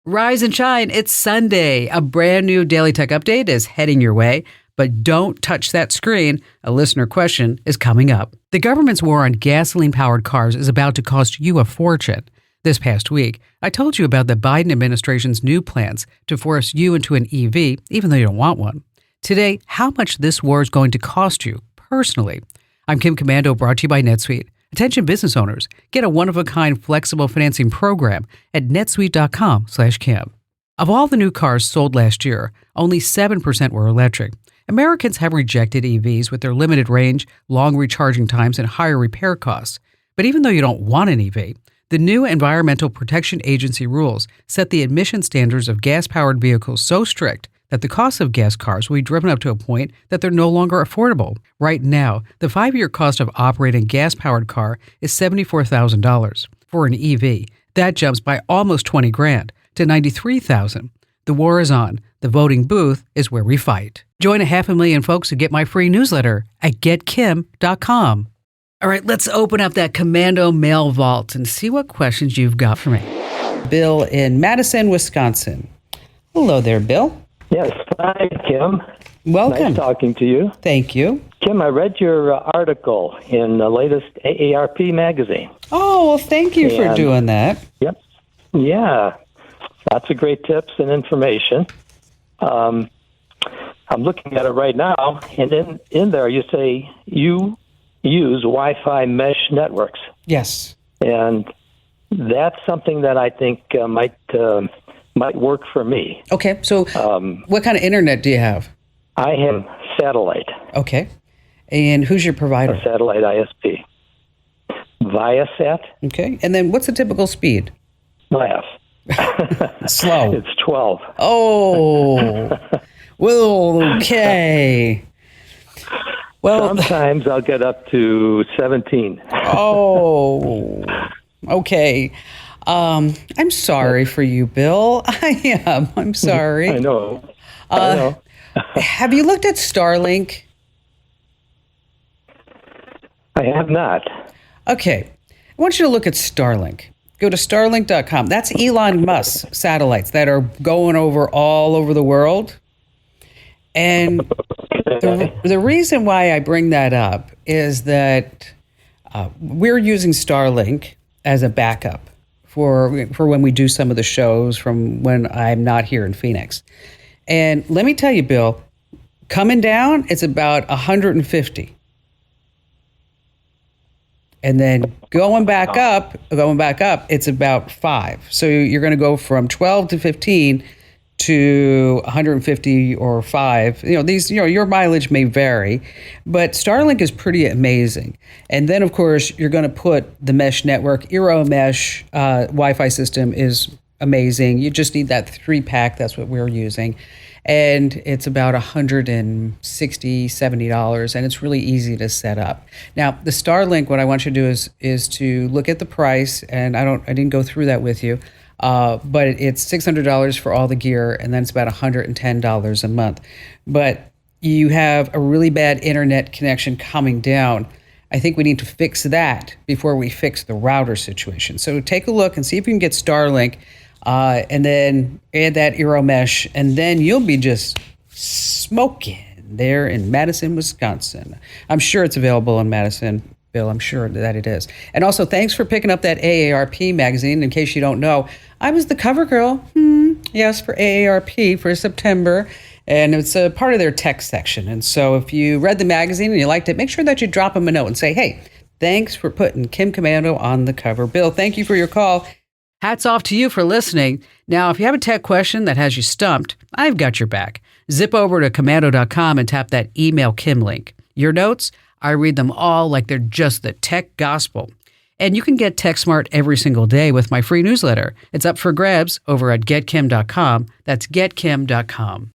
Rise and shine. It's Sunday. A brand new Daily Tech Update is heading your way, but don't touch that screen. A listener question is coming up. The government's war on gasoline-powered cars is about to cost you a fortune. This past week, I told you about the Biden administration's new plans to force you into an EV, even though you don't want one. Today, how much this war is going to cost you personally. I'm Kim Komando, brought to you by NetSuite. Attention business owners, get a one-of-a-kind flexible financing program at netsuite.com/Kim. Of all the new cars sold last year, only 7% were electric. Americans have rejected EVs with their limited range, long recharging times, and higher repair costs. But even though you don't want an EV, the new Environmental Protection Agency rules set the emission standards of gas-powered vehicles so strict that the cost of gas cars will be driven up to a point that they're no longer affordable. Right now, the 5-year cost of operating a gas-powered car is $74,000. For an EV, that jumps by almost $20,000 to $93,000. The war is on. The voting booth is where we fight. Join 500,000 folks who get my free newsletter at getkim.com. All right, let's open up that Komando mail vault and see what questions you've got for me. Bill in Madison, Wisconsin. Hello there, Bill. Yes, hi, Kim. Welcome. Nice talking to you. Thank you. Kim, I read your article in the latest AARP magazine. Oh, well, thank you for doing that. Yep. Yeah. Lots of great tips and information. I'm looking at it right now, and in there you say you use Wi-Fi mesh networks. Yes. And that's something that I think might work for me. Okay, so what kind of internet do you have? I have satellite. Okay. And who's your provider? A satellite ISP. Viasat. Okay. And then what's the typical speed? Laugh. Slow. It's 12. Oh. Well, okay. Well, sometimes I'll get up to 17. Oh. Okay. I'm sorry for you, Bill. I am. I'm sorry. I know. I know. Have you looked at Starlink? I have not. Okay. I want you to look at Starlink. Go to starlink.com. That's Elon Musk's satellites that are going all over the world. And the reason why I bring that up is that we're using Starlink as a backup for when we do some of the shows from when I'm not here in Phoenix. And let me tell you, Bill, coming down, it's about 150. And then going back up, it's about 5. So you're going to go from 12 to 15 to 150 or 5. Your mileage may vary, but Starlink is pretty amazing. And then, of course, you're going to put the mesh network. Euromesh Wi-Fi system is amazing. You just need that 3-pack. That's what we're using. And it's about $160, $70, and it's really easy to set up. Now, the Starlink, what I want you to do is to look at the price, and I didn't go through that with you, but it's $600 for all the gear, and then it's about $110 a month. But you have a really bad internet connection coming down. I think we need to fix that before we fix the router situation. So take a look and see if you can get Starlink. And then add that Euromesh, and then you'll be just smoking there in Madison, Wisconsin. I'm sure it's available in Madison, Bill. I'm sure that it is. And also, thanks for picking up that AARP magazine. In case you don't know, I was the cover girl, yes, for AARP for September. And it's a part of their tech section. And so if you read the magazine and you liked it, make sure that you drop them a note and say, hey, thanks for putting Kim Komando on the cover. Bill, thank you for your call. Hats off to you for listening. Now, if you have a tech question that has you stumped, I've got your back. Zip over to komando.com and tap that email Kim link. Your notes, I read them all like they're just the tech gospel. And you can get Tech Smart every single day with my free newsletter. It's up for grabs over at getkim.com. That's getkim.com.